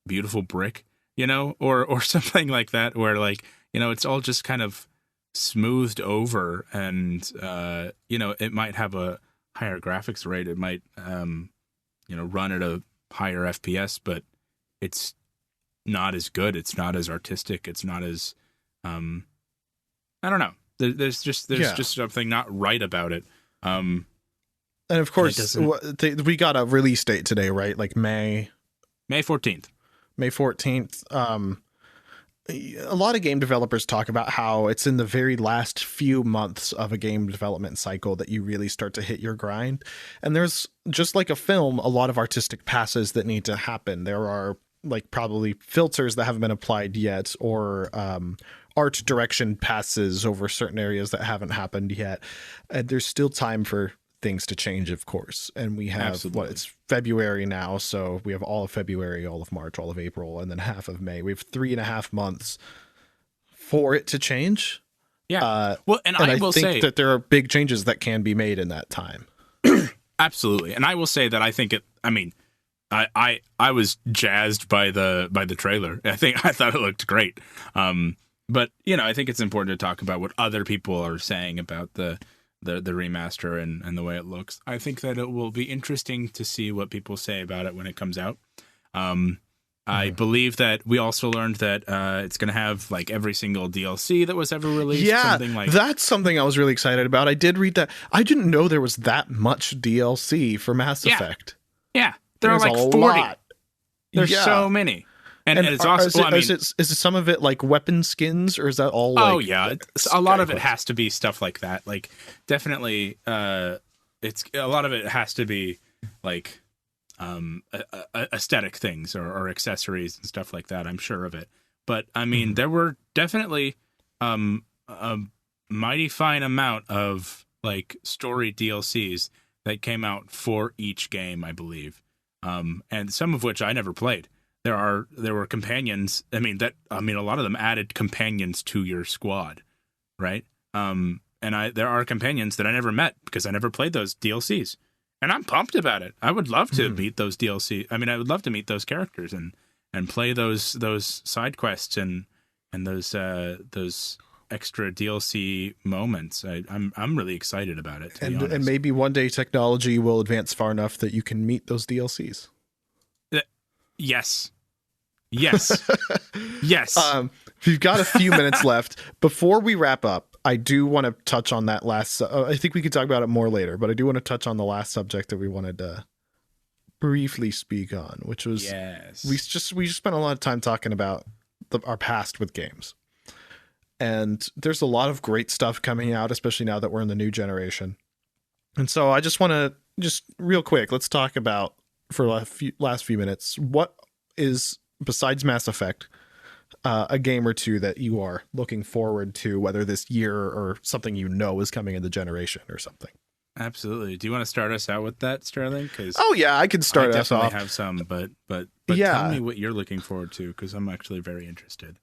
Speaker 2: beautiful brick, or something like that, where like, it's all just kind of smoothed over, and it might have a higher graphics rate, it might run at a higher FPS, but it's not as good, it's not as artistic, it's not as I don't know. There's just something not right about it.
Speaker 1: And of course, we got a release date today, right? Like May
Speaker 2: 14th.
Speaker 1: May 14th. A lot of game developers talk about how it's in the very last few months of a game development cycle that you really start to hit your grind. And there's, just like a film, a lot of artistic passes that need to happen. There are like probably filters that haven't been applied yet, or art direction passes over certain areas that haven't happened yet. And there's still time for things to change, of course. And we have it's February now, so we have all of February, all of March, all of April, and then half of May. We have 3.5 months for it to change.
Speaker 2: Yeah. I will say
Speaker 1: that there are big changes that can be made in that time.
Speaker 2: Absolutely. And I will say that I think I was jazzed by the trailer. I thought it looked great. But I think it's important to talk about what other people are saying about the remaster and the way it looks. I think that it will be interesting to see what people say about it when it comes out. I believe that we also learned that it's going to have like every single DLC that was ever released.
Speaker 1: Yeah, that's something I was really excited about. I did read that. I didn't know there was that much DLC for Mass Effect.
Speaker 2: Yeah, there are like 40. Lot. There's so many. And it's awesome.
Speaker 1: Is it some of it like weapon skins, or is that all like...
Speaker 2: Oh, yeah. A lot of it has to be stuff like that. Like, definitely, it's a lot of it has to be like aesthetic things or accessories and stuff like that. I'm sure of it. But, I mean, there were definitely a mighty fine amount of like story DLCs that came out for each game, I believe. And some of which I never played. There were companions. A lot of them added companions to your squad, right? And there are companions that I never met because I never played those DLCs, and I'm pumped about it. I would love to meet those DLC. I would love to meet those characters and play those side quests and those extra DLC moments. I'm really excited about it.
Speaker 1: And maybe one day technology will advance far enough that you can meet those DLCs.
Speaker 2: Yes. Yes.
Speaker 1: We've got a few minutes left. Before we wrap up, I do want to touch on that last... I think we could talk about it more later, but I do want to touch on the last subject that we wanted to briefly speak on, which was
Speaker 2: Yes.
Speaker 1: we just spent a lot of time talking about our past with games. And there's a lot of great stuff coming out, especially now that we're in the new generation. And so I just want to just real quick, let's talk about for last few minutes, what is, besides Mass Effect, a game or two that you are looking forward to, whether this year or something is coming in the generation or something.
Speaker 2: Absolutely. Do you want to start us out with that, Sterling? Because
Speaker 1: I can start us off.
Speaker 2: I definitely have some, but
Speaker 1: yeah.
Speaker 2: Tell me what you're looking forward to, because I'm actually very interested.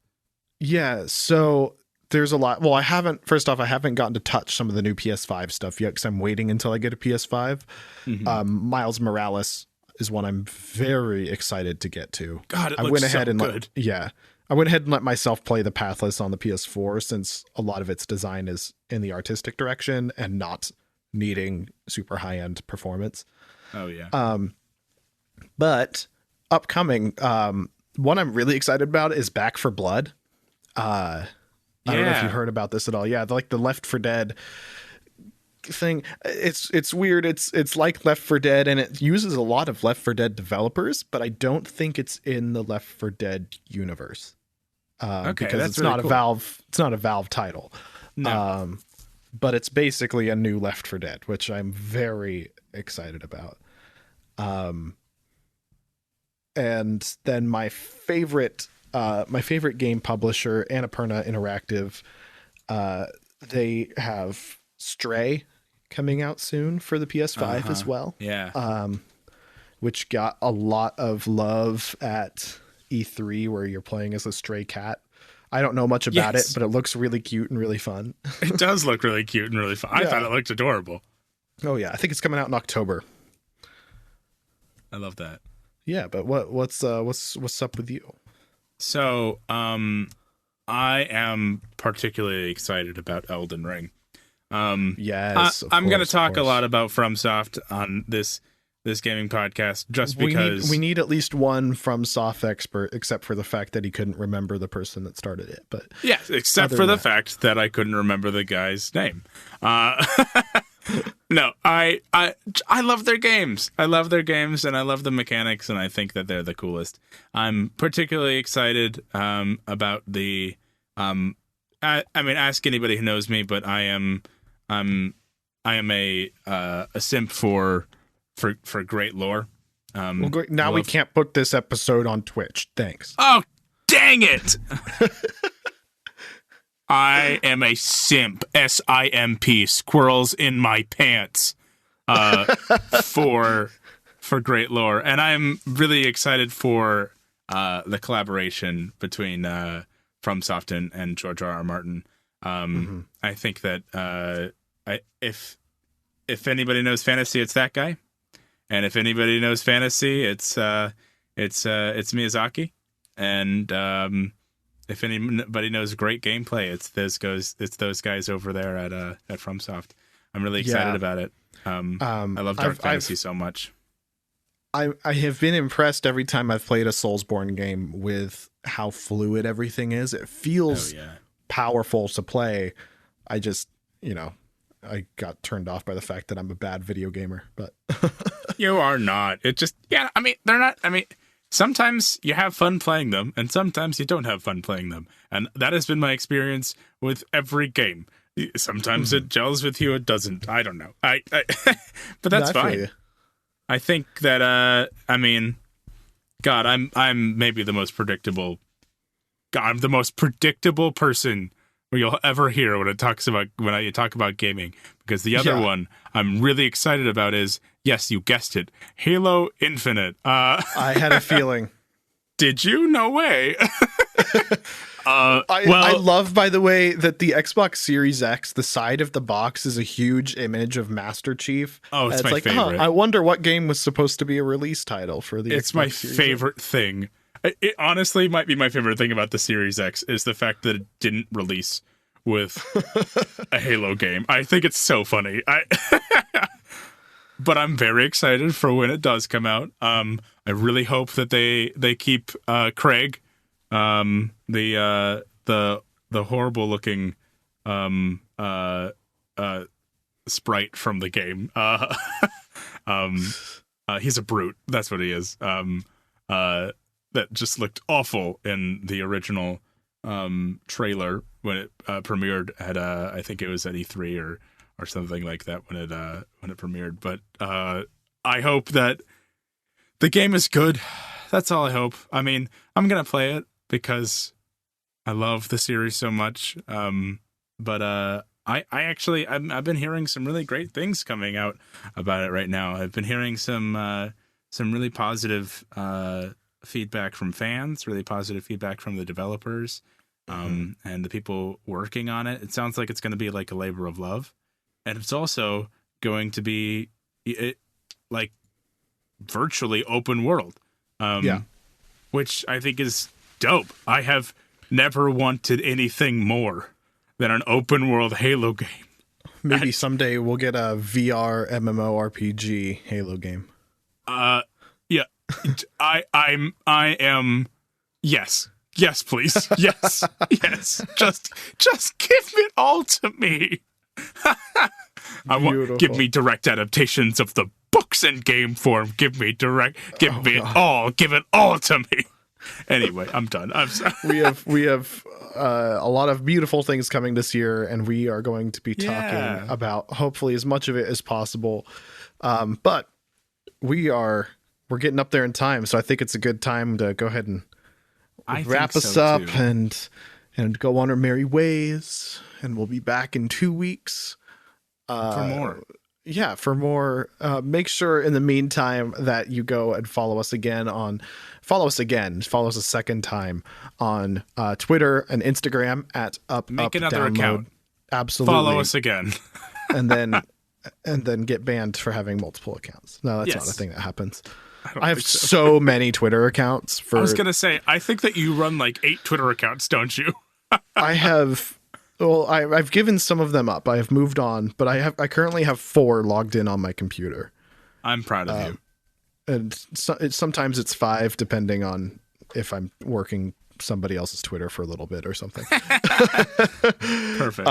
Speaker 1: Yeah, so there's a lot. Well, I haven't gotten to touch some of the new PS5 stuff yet because I'm waiting until I get a PS5.
Speaker 2: Mm-hmm.
Speaker 1: Miles Morales is one I'm very excited to get to.
Speaker 2: God,
Speaker 1: I went ahead and let myself play the Pathless on the PS4 since a lot of its design is in the artistic direction and not needing super high-end performance.
Speaker 2: Oh yeah.
Speaker 1: But upcoming, one I'm really excited about is Back 4 Blood. I don't know if you heard about this at all. Yeah, like the Left 4 Dead thing. It's weird. It's like Left 4 Dead, and it uses a lot of Left 4 Dead developers, but I don't think it's in the Left 4 Dead universe.
Speaker 2: Okay,
Speaker 1: because
Speaker 2: that's
Speaker 1: it's
Speaker 2: really
Speaker 1: not
Speaker 2: cool.
Speaker 1: It's not a Valve title.
Speaker 2: No.
Speaker 1: But it's basically a new Left 4 Dead, which I'm very excited about. And then my favorite game publisher, Annapurna Interactive, they have Stray coming out soon for the PS5 as well.
Speaker 2: Yeah.
Speaker 1: Which got a lot of love at E3, where you're playing as a stray cat. I don't know much about it, but it looks really cute and really fun.
Speaker 2: It does look really cute and really fun. I thought it looked adorable.
Speaker 1: Oh yeah, I think it's coming out in October.
Speaker 2: I love that.
Speaker 1: Yeah, but what's up with you?
Speaker 2: So, I am particularly excited about Elden Ring.
Speaker 1: Yes,
Speaker 2: I'm going to talk a lot about FromSoft on this gaming podcast, just because
Speaker 1: we need at least one FromSoft expert, except for the fact that he couldn't remember the person that started it. But
Speaker 2: yes, except for the fact that I couldn't remember the guy's name. No, I love their games. I love their games, and I love the mechanics, and I think that they're the coolest. I'm particularly excited about the. I mean, ask anybody who knows me, but I am a simp for great lore.
Speaker 1: Now we can't book this episode on Twitch. Thanks.
Speaker 2: Oh, dang it! I am a simp, SIMP, squirrels in my pants, for great lore, and I'm really excited for the collaboration between FromSoft and George R.R. Martin. I think that if anybody knows fantasy, it's that guy, and if anybody knows fantasy, it's Miyazaki, and if anybody knows great gameplay, it's those guys over there at FromSoft. I'm really excited about it. I love dark fantasy so much.
Speaker 1: I have been impressed every time I've played a Soulsborne game with how fluid everything is. It feels powerful to play. I just, I got turned off by the fact that I'm a bad video gamer, but
Speaker 2: you are not. It just, I mean, they're not. I mean, sometimes you have fun playing them, and sometimes you don't have fun playing them. And that has been my experience with every game. Sometimes it gels with you, it doesn't. I don't know. But that's fine. I think that, I mean, God, I'm maybe the most predictable. God, I'm the most predictable person you'll ever hear when you talk about gaming. Because the other one I'm really excited about is, yes, you guessed it, Halo Infinite.
Speaker 1: I had a feeling.
Speaker 2: Did you? No way.
Speaker 1: I love, by the way, that the Xbox Series X, the side of the box is a huge image of Master Chief.
Speaker 2: Oh, it's my
Speaker 1: like,
Speaker 2: favorite.
Speaker 1: I wonder what game was supposed to be a release title for the
Speaker 2: It's
Speaker 1: Xbox
Speaker 2: my
Speaker 1: Series
Speaker 2: favorite
Speaker 1: X.
Speaker 2: thing. It honestly might be my favorite thing about the Series X is the fact that it didn't release with a Halo game. I think it's so funny. But I'm very excited for when it does come out. I really hope that they keep Craig, the horrible looking sprite from the game. He's a brute. That's what he is. That just looked awful in the original trailer when it premiered at I think it was at E3 or something like that when it premiered. But I hope that the game is good. That's all I hope. I mean, I'm gonna play it because I love the series so much. But I've been hearing some really great things coming out about it right now. I've been hearing some really positive feedback from fans, really positive feedback from the developers, and the people working on it. It sounds like it's going to be like a labor of love, and it's also going to be like virtually open world, which I think is dope. I have never wanted anything more than an open world Halo game.
Speaker 1: Maybe someday we'll get a VR MMORPG Halo game.
Speaker 2: Yeah. I am. Yes, please. Yes. Just give it all to me. Give me direct adaptations of the books in game form. Give me it all. Give it all to me. Anyway, I'm done. I'm sorry.
Speaker 1: We have a lot of beautiful things coming this year, and we are going to be talking about hopefully as much of it as possible. But we're getting up there in time, so I think it's a good time to go ahead and wrap us up and go on our merry ways. And we'll be back in 2 weeks
Speaker 2: for more.
Speaker 1: Yeah, for more. Make sure in the meantime that you go and follow us a second time on Twitter and Instagram at
Speaker 2: Make another account.
Speaker 1: Absolutely.
Speaker 2: Follow us again.
Speaker 1: and then get banned for having multiple accounts. No, that's not a thing that happens. I have so many Twitter accounts. I
Speaker 2: was going to say, I think that you run like 8 Twitter accounts, don't you?
Speaker 1: I have. Well, I've given some of them up. I have moved on, but I currently have 4 logged in on my computer.
Speaker 2: I'm proud of you.
Speaker 1: And sometimes it's 5, depending on if I'm working somebody else's Twitter for a little bit or something.
Speaker 2: Perfect.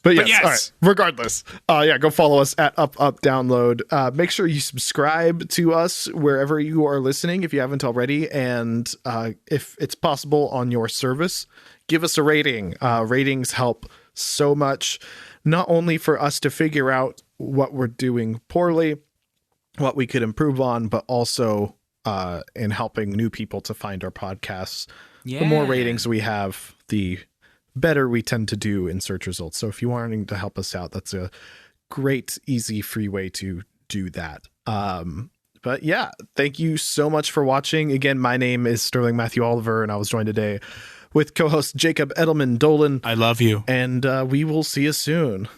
Speaker 1: But yes, all right. Regardless, go follow us at Download. Make sure you subscribe to us wherever you are listening if you haven't already, and if it's possible on your service, give us a rating. Ratings help so much, not only for us to figure out what we're doing poorly, what we could improve on, but also in helping new people to find our podcasts. The more ratings we have, the better we tend to do in search results. So if you wanting to help us out, that's a great, easy, free way to do that. But yeah, thank you so much for watching. Again, my name is Sterling Matthew Oliver, and I was joined today with co-host Jacob Edelman Dolan.
Speaker 2: I love you.
Speaker 1: And we will see you soon.